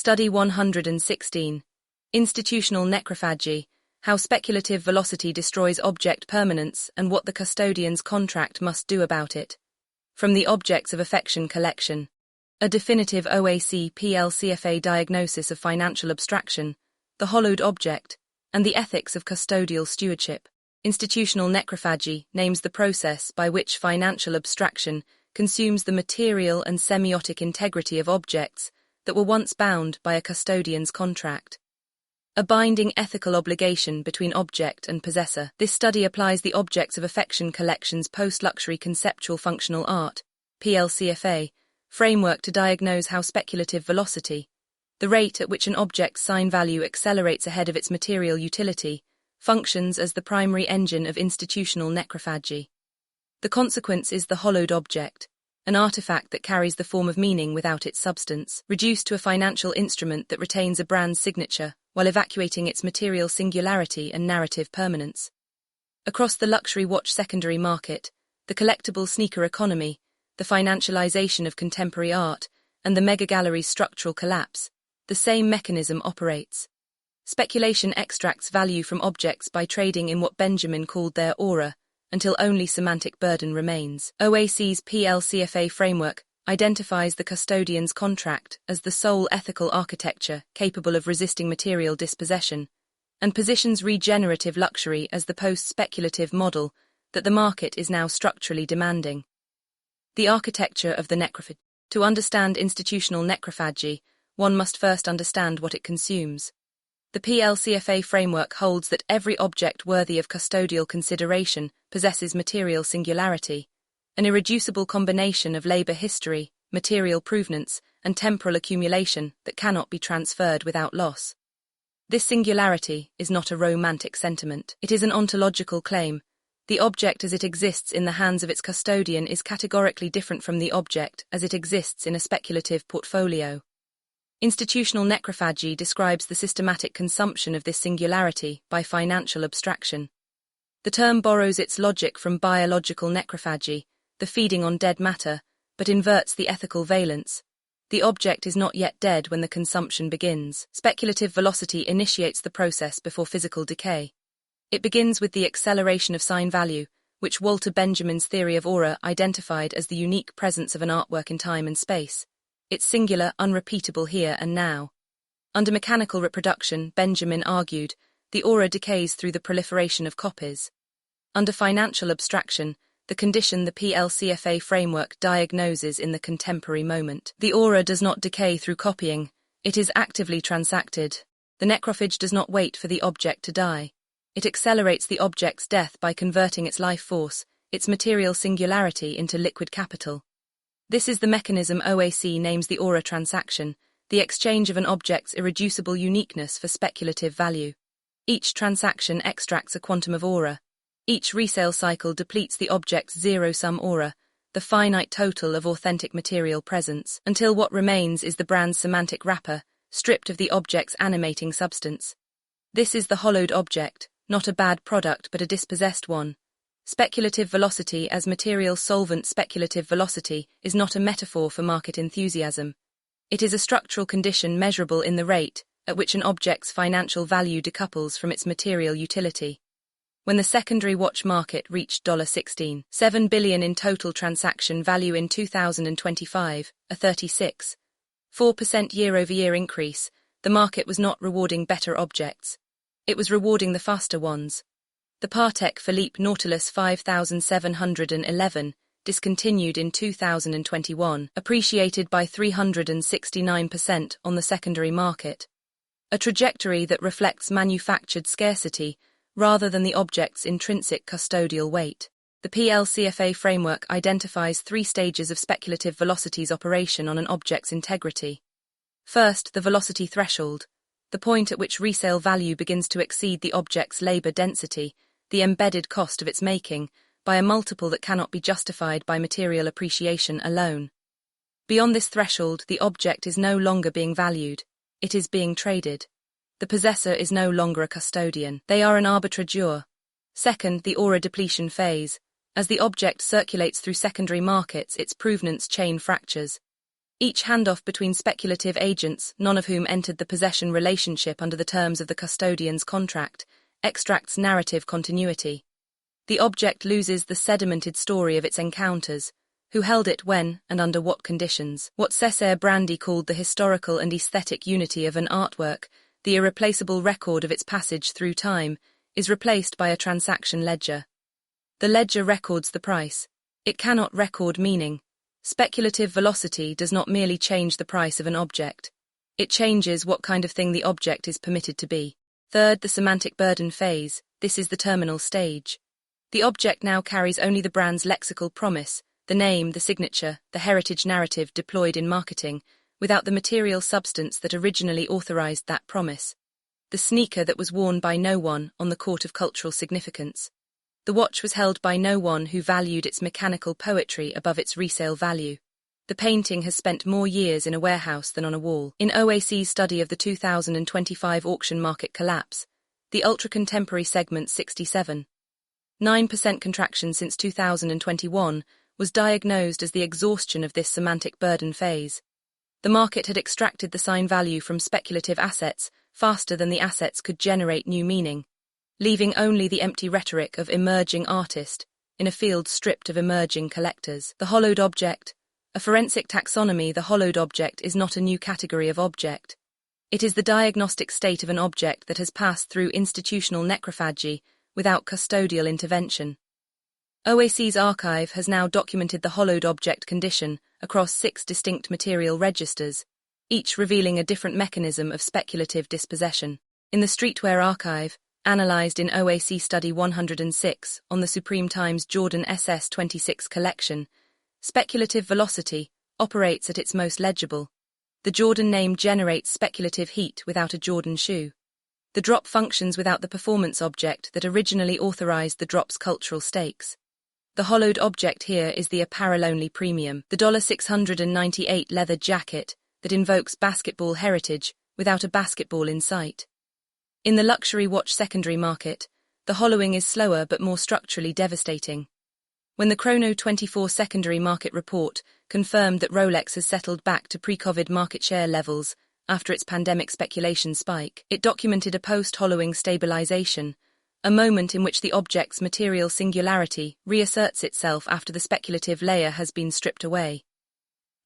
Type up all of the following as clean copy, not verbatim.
Study 116. Institutional Necrophagy, How Speculative Velocity Destroys Object Permanence and What the Custodian's Contract Must Do About It. From the Objects of Affection collection. A definitive OAC PLCFA diagnosis of financial abstraction, the hollowed object, and the ethics of custodial stewardship. Institutional necrophagy names the process by which financial abstraction consumes the material and semiotic integrity of objects that were once bound by a custodian's contract. A binding ethical obligation between object and possessor. This study applies the Objects of Affection collection's Post-Luxury Conceptual Functional Art, PLCFA, framework to diagnose how speculative velocity, the rate at which an object's sign value accelerates ahead of its material utility, functions as the primary engine of institutional necrophagy. The consequence is the hollowed object, an artifact that carries the form of meaning without its substance, reduced to a financial instrument that retains a brand's signature while evacuating its material singularity and narrative permanence. Across the luxury watch secondary market, the collectible sneaker economy, the financialization of contemporary art, and the mega-gallery's structural collapse, the same mechanism operates. Speculation extracts value from objects by trading in what Benjamin called their aura, until only semantic burden remains. OAC's PLCFA framework identifies the custodian's contract as the sole ethical architecture capable of resisting material dispossession, and positions regenerative luxury as the post-speculative model that the market is now structurally demanding. The architecture of the necrophagy. To understand institutional necrophagy, one must first understand what it consumes. The PLCFA framework holds that every object worthy of custodial consideration possesses material singularity, an irreducible combination of labor history, material provenance, and temporal accumulation that cannot be transferred without loss. This singularity is not a romantic sentiment. It is an ontological claim. The object as it exists in the hands of its custodian is categorically different from the object as it exists in a speculative portfolio. Institutional necrophagy describes the systematic consumption of this singularity by financial abstraction. The term borrows its logic from biological necrophagy, the feeding on dead matter, but inverts the ethical valence. The object is not yet dead when the consumption begins. Speculative velocity initiates the process before physical decay. It begins with the acceleration of sign value, which Walter Benjamin's theory of aura identified as the unique presence of an artwork in time and space. It's singular, unrepeatable here and now. Under mechanical reproduction, Benjamin argued, the aura decays through the proliferation of copies. Under financial abstraction, the condition the PLCFA framework diagnoses in the contemporary moment. The aura does not decay through copying, it is actively transacted. The necrophage does not wait for the object to die. It accelerates the object's death by converting its life force, its material singularity into liquid capital. This is the mechanism OAC names the aura transaction, the exchange of an object's irreducible uniqueness for speculative value. Each transaction extracts a quantum of aura. Each resale cycle depletes the object's zero-sum aura, the finite total of authentic material presence, until what remains is the brand's semantic wrapper, stripped of the object's animating substance. This is the hollowed object, not a bad product but a dispossessed one. Speculative velocity as material solvent. Speculative velocity is not a metaphor for market enthusiasm. It is a structural condition measurable in the rate at which an object's financial value decouples from its material utility. When the secondary watch market reached $16.7 billion in total transaction value in 2025, a 36.4% year-over-year increase, the market was not rewarding better objects. It was rewarding the faster ones. The Patek Philippe Nautilus 5711, discontinued in 2021, appreciated by 369% on the secondary market. A trajectory that reflects manufactured scarcity rather than the object's intrinsic custodial weight. The PLCFA framework identifies 3 stages of speculative velocity's operation on an object's integrity. First, the velocity threshold, the point at which resale value begins to exceed the object's labor density, the embedded cost of its making, by a multiple that cannot be justified by material appreciation alone. Beyond this threshold, the object is no longer being valued, it is being traded. The possessor is no longer a custodian, they are an arbitrageur. Second, the aura depletion phase. As the object circulates through secondary markets, its provenance chain fractures. Each handoff between speculative agents, none of whom entered the possession relationship under the terms of the custodian's contract, extracts narrative continuity. The object loses the sedimented story of its encounters, who held it when and under what conditions. What Cesare Brandi called the historical and aesthetic unity of an artwork, the irreplaceable record of its passage through time, is replaced by a transaction ledger. The ledger records the price. It cannot record meaning. Speculative velocity does not merely change the price of an object. It changes what kind of thing the object is permitted to be. Third, the semantic burden phase. This is the terminal stage. The object now carries only the brand's lexical promise, the name, the signature, the heritage narrative deployed in marketing, without the material substance that originally authorized that promise. The sneaker that was worn by no one on the court of cultural significance. The watch was held by no one who valued its mechanical poetry above its resale value. The painting has spent more years in a warehouse than on a wall. In OAC's study of the 2025 auction market collapse, the ultra-contemporary segment 67.9% contraction since 2021 was diagnosed as the exhaustion of this semantic burden phase. The market had extracted the sign value from speculative assets faster than the assets could generate new meaning, leaving only the empty rhetoric of emerging artist in a field stripped of emerging collectors. The hollowed object. A forensic taxonomy, the hollowed object is not a new category of object. It is the diagnostic state of an object that has passed through institutional necrophagy without custodial intervention. OAC's archive has now documented the hollowed object condition across 6 distinct material registers, each revealing a different mechanism of speculative dispossession. In the Streetwear Archive, analyzed in OAC Study 106 on the Supreme Times Jordan SS26 collection, speculative velocity operates at its most legible. The Jordan name generates speculative heat without a Jordan shoe. The drop functions without the performance object that originally authorized the drop's cultural stakes. The hollowed object here is the apparel-only premium, the $698 leather jacket that invokes basketball heritage without a basketball in sight. In the luxury watch secondary market, the hollowing is slower but more structurally devastating. When the Chrono 24 secondary market report confirmed that Rolex has settled back to pre-COVID market share levels after its pandemic speculation spike, it documented a post-hollowing stabilization, a moment in which the object's material singularity reasserts itself after the speculative layer has been stripped away.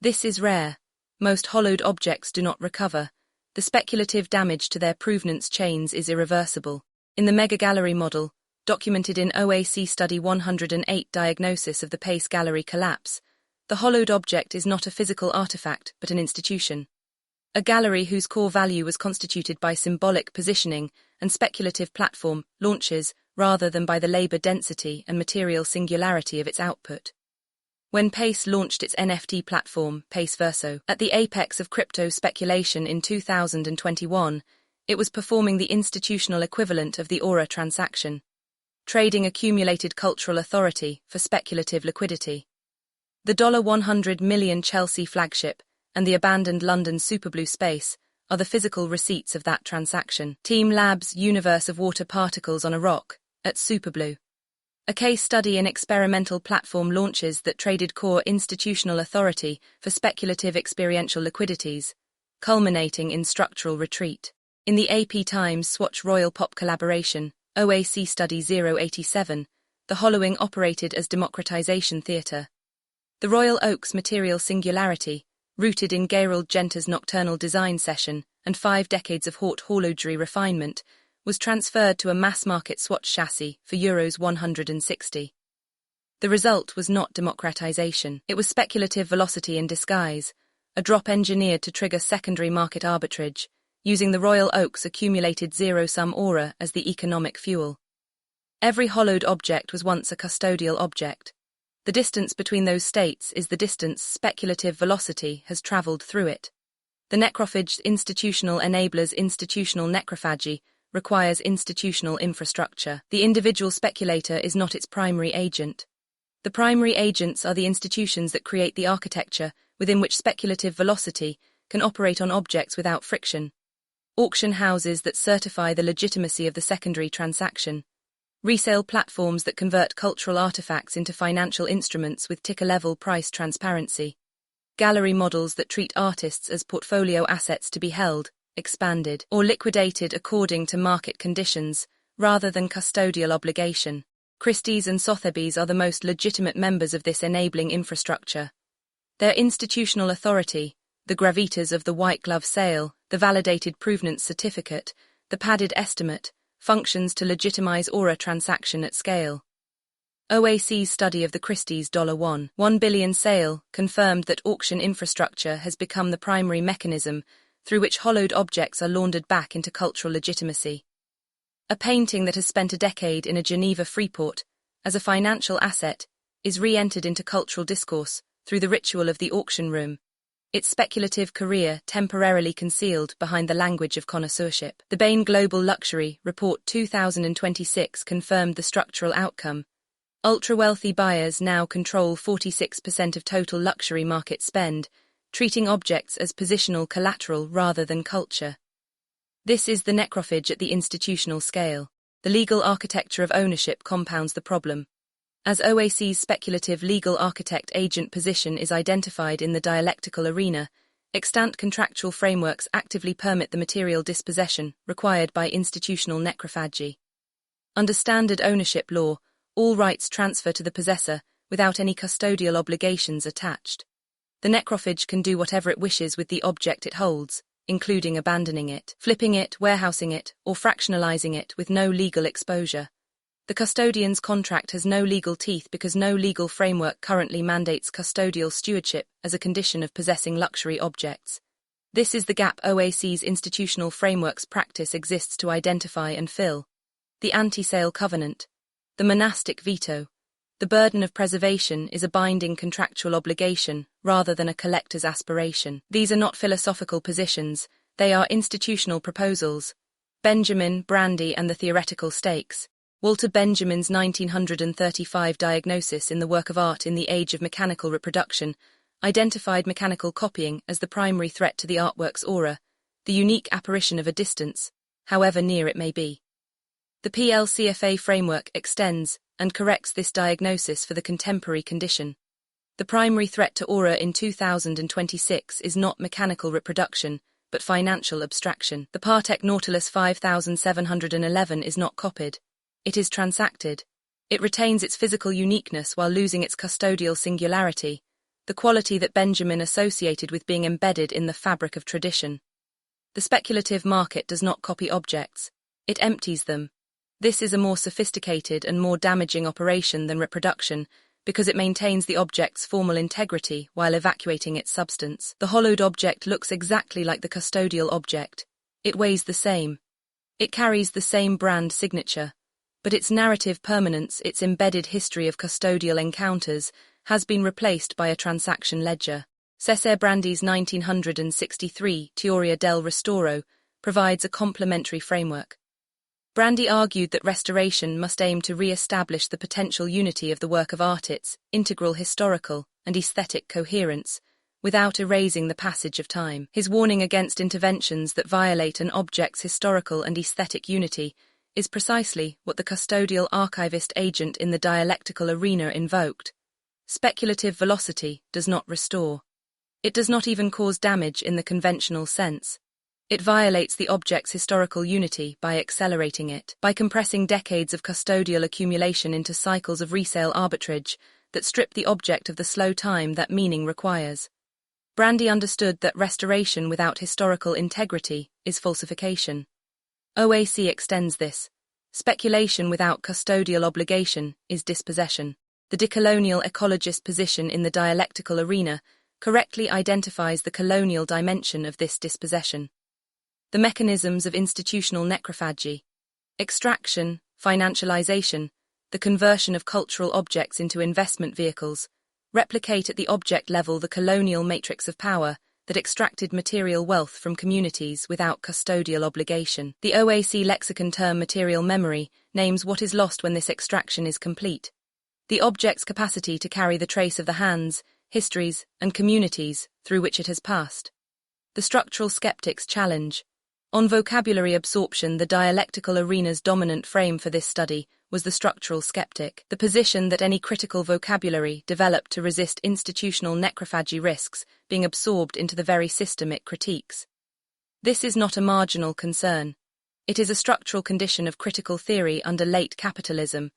This is rare. Most hollowed objects do not recover. The speculative damage to their provenance chains is irreversible. In the Mega Gallery model, documented in OAC Study 108 diagnosis of the Pace Gallery collapse, the hollowed object is not a physical artifact but an institution. A gallery whose core value was constituted by symbolic positioning and speculative platform launches rather than by the labor density and material singularity of its output. When Pace launched its NFT platform, Pace Verso, at the apex of crypto speculation in 2021, it was performing the institutional equivalent of the Aura transaction, trading accumulated cultural authority for speculative liquidity. The $100 million Chelsea flagship and the abandoned London Superblue space are the physical receipts of that transaction. Team Labs' universe of water particles on a rock, at Superblue. A case study in experimental platform launches that traded core institutional authority for speculative experiential liquidities, culminating in structural retreat. In the AP Times Swatch Royal Pop collaboration, OAC Study 087, the hollowing operated as democratization theatre. The Royal Oak's material singularity, rooted in Gerald Genter's nocturnal design session and 5 decades of haute horlogerie refinement, was transferred to a mass-market Swatch chassis for Euros 160. The result was not democratization. It was speculative velocity in disguise, a drop engineered to trigger secondary market arbitrage, using the Royal Oak's accumulated zero-sum aura as the economic fuel. Every hollowed object was once a custodial object. The distance between those states is the distance speculative velocity has traveled through it. The necrophage institutional enablers institutional necrophagy requires institutional infrastructure. The individual speculator is not its primary agent. The primary agents are the institutions that create the architecture within which speculative velocity can operate on objects without friction. Auction houses that certify the legitimacy of the secondary transaction. Resale platforms that convert cultural artifacts into financial instruments with ticker-level price transparency. gallery models that treat artists as portfolio assets to be held, expanded, or liquidated according to market conditions, rather than custodial obligation. Christie's and Sotheby's are the most legitimate members of this enabling infrastructure. Their institutional authority, the gravitas of the white glove sale, the validated provenance certificate, the padded estimate, functions to legitimize aura transaction at scale. OAC's study of the Christie's $1 billion sale confirmed that auction infrastructure has become the primary mechanism through which hollowed objects are laundered back into cultural legitimacy. A painting that has spent a decade in a Geneva freeport as a financial asset is re-entered into cultural discourse through the ritual of the auction room, its speculative career temporarily concealed behind the language of connoisseurship. The Bain Global Luxury Report 2026 confirmed the structural outcome. Ultra-wealthy buyers now control 46% of total luxury market spend, treating objects as positional collateral rather than culture. This is the necrophage at the institutional scale. The legal architecture of ownership compounds the problem. As OAC's speculative legal architect agent position is identified in the dialectical arena, extant contractual frameworks actively permit the material dispossession required by institutional necrophagy. Under standard ownership law, all rights transfer to the possessor without any custodial obligations attached. The necrophage can do whatever it wishes with the object it holds, including abandoning it, flipping it, warehousing it, or fractionalizing it with no legal exposure. The custodian's contract has no legal teeth because no legal framework currently mandates custodial stewardship as a condition of possessing luxury objects. This is the gap OAC's institutional frameworks practice exists to identify and fill. The anti-sale covenant, the monastic veto. The burden of preservation is a binding contractual obligation rather than a collector's aspiration. These are not philosophical positions, they are institutional proposals. Benjamin, Brandy and the Theoretical Stakes. Walter Benjamin's 1935 diagnosis in the work of art in the age of mechanical reproduction identified mechanical copying as the primary threat to the artwork's aura, the unique apparition of a distance, however near it may be. The PLCFA framework extends and corrects this diagnosis for the contemporary condition. The primary threat to aura in 2026 is not mechanical reproduction, but financial abstraction. The Patek Nautilus 5711 is not copied. It is transacted. It retains its physical uniqueness while losing its custodial singularity, the quality that Benjamin associated with being embedded in the fabric of tradition. The speculative market does not copy objects. It empties them. This is a more sophisticated and more damaging operation than reproduction because it maintains the object's formal integrity while evacuating its substance. The hollowed object looks exactly like the custodial object. It weighs the same. It carries the same brand signature. But its narrative permanence, its embedded history of custodial encounters, has been replaced by a transaction ledger. Cesare Brandi's 1963 Teoria del Ristoro provides a complementary framework. Brandy argued that restoration must aim to re-establish the potential unity of the work of art, its integral historical and aesthetic coherence, without erasing the passage of time. His warning against interventions that violate an object's historical and aesthetic unity is precisely what the custodial archivist agent in the dialectical arena invoked. Speculative velocity does not restore. It does not even cause damage in the conventional sense. It violates the object's historical unity by accelerating it, by compressing decades of custodial accumulation into cycles of resale arbitrage that strip the object of the slow time that meaning requires. Brandy understood that restoration without historical integrity is falsification. OAC extends this. Speculation without custodial obligation is dispossession. The decolonial ecologist position in the dialectical arena correctly identifies the colonial dimension of this dispossession. The mechanisms of institutional necrophagy, extraction, financialization, the conversion of cultural objects into investment vehicles, replicate at the object level the colonial matrix of power that extracted material wealth from communities without custodial obligation. The OAC lexicon term material memory names what is lost when this extraction is complete. The object's capacity to carry the trace of the hands, histories, and communities through which it has passed. The structural skeptics challenge. On vocabulary absorption, the dialectical arena's dominant frame for this study was the structural skeptic. The position that any critical vocabulary developed to resist institutional necrophagy risks being absorbed into the very system it critiques. This is not a marginal concern. It is a structural condition of critical theory under late capitalism,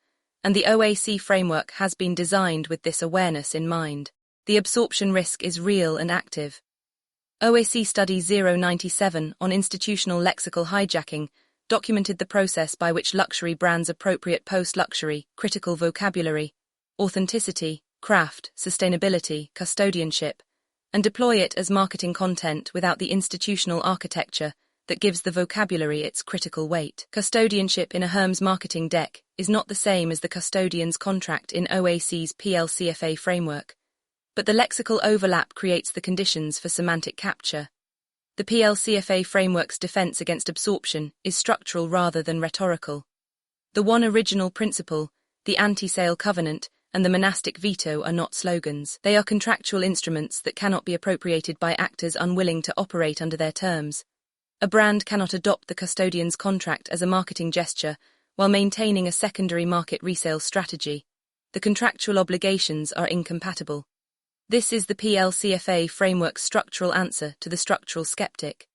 and the OAC framework has been designed with this awareness in mind. The absorption risk is real and active. OAC Study 097 on institutional lexical hijacking documented the process by which luxury brands appropriate post-luxury, critical vocabulary, authenticity, craft, sustainability, custodianship, and deploy it as marketing content without the institutional architecture that gives the vocabulary its critical weight. Custodianship in a Hermes marketing deck is not the same as the custodian's contract in OAC's PLCFA framework, but the lexical overlap creates the conditions for semantic capture. The PLCFA framework's defense against absorption is structural rather than rhetorical. The one original principle, the anti-sale covenant, and the monastic veto are not slogans. They are contractual instruments that cannot be appropriated by actors unwilling to operate under their terms. A brand cannot adopt the custodian's contract as a marketing gesture while maintaining a secondary market resale strategy. The contractual obligations are incompatible. This is the PLCFA framework's structural answer to the structural skeptic.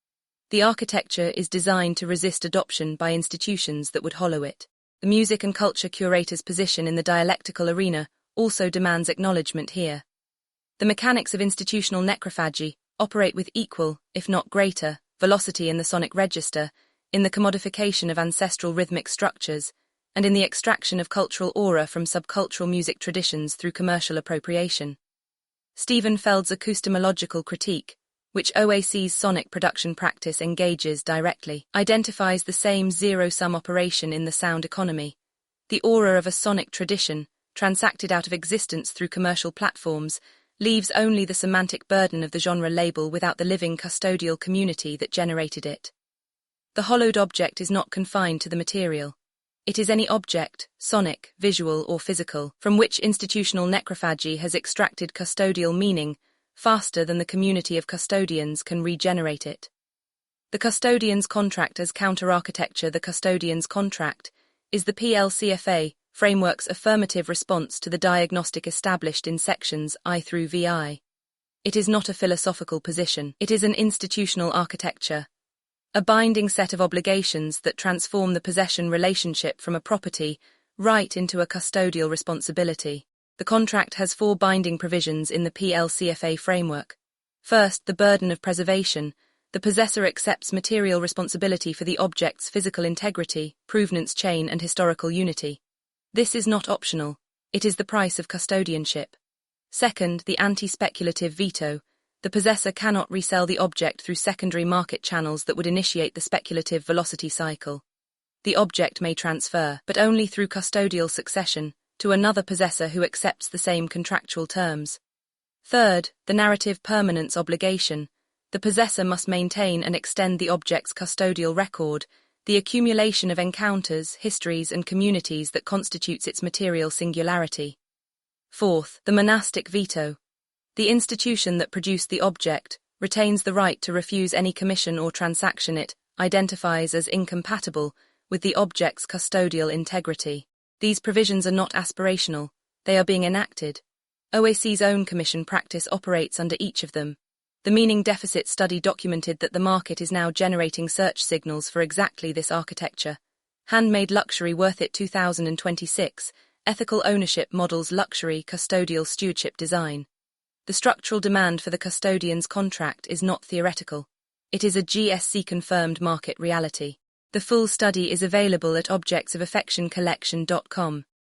The architecture is designed to resist adoption by institutions that would hollow it. The music and culture curator's position in the dialectical arena also demands acknowledgement here. The mechanics of institutional necrophagy operate with equal, if not greater, velocity in the sonic register, in the commodification of ancestral rhythmic structures, and in the extraction of cultural aura from subcultural music traditions through commercial appropriation. Stephen Feld's acoustomological critique, which OAC's sonic production practice engages directly, identifies the same zero-sum operation in the sound economy. The aura of a sonic tradition, transacted out of existence through commercial platforms, leaves only the semantic burden of the genre label without the living custodial community that generated it. The hollowed object is not confined to the material. It is any object, sonic, visual, or physical, from which institutional necrophagy has extracted custodial meaning faster than the community of custodians can regenerate it. The custodian's contract as counter-architecture. The custodian's contract is the PLCFA framework's affirmative response to the diagnostic established in sections I through VI. It is not a philosophical position. It is an institutional architecture. A binding set of obligations that transform the possession relationship from a property right into a custodial responsibility. The contract has 4 binding provisions in the PLCFA framework. First, the burden of preservation. The possessor accepts material responsibility for the object's physical integrity, provenance chain, and historical unity. This is not optional. It is the price of custodianship. Second, the anti-speculative veto. The possessor cannot resell the object through secondary market channels that would initiate the speculative velocity cycle. The object may transfer, but only through custodial succession, to another possessor who accepts the same contractual terms. Third, the narrative permanence obligation. The possessor must maintain and extend the object's custodial record, the accumulation of encounters, histories, and communities that constitutes its material singularity. Fourth, the monastic veto. The institution that produced the object retains the right to refuse any commission or transaction it identifies as incompatible with the object's custodial integrity. These provisions are not aspirational, they are being enacted. OAC's own commission practice operates under each of them. The meaning deficit study documented that the market is now generating search signals for exactly this architecture. Handmade Luxury Worth It 2026, Ethical Ownership Models Luxury Custodial Stewardship Design. The structural demand for the custodian's contract is not theoretical. It is a GSC-confirmed market reality. The full study is available at objectsofaffectioncollection.com.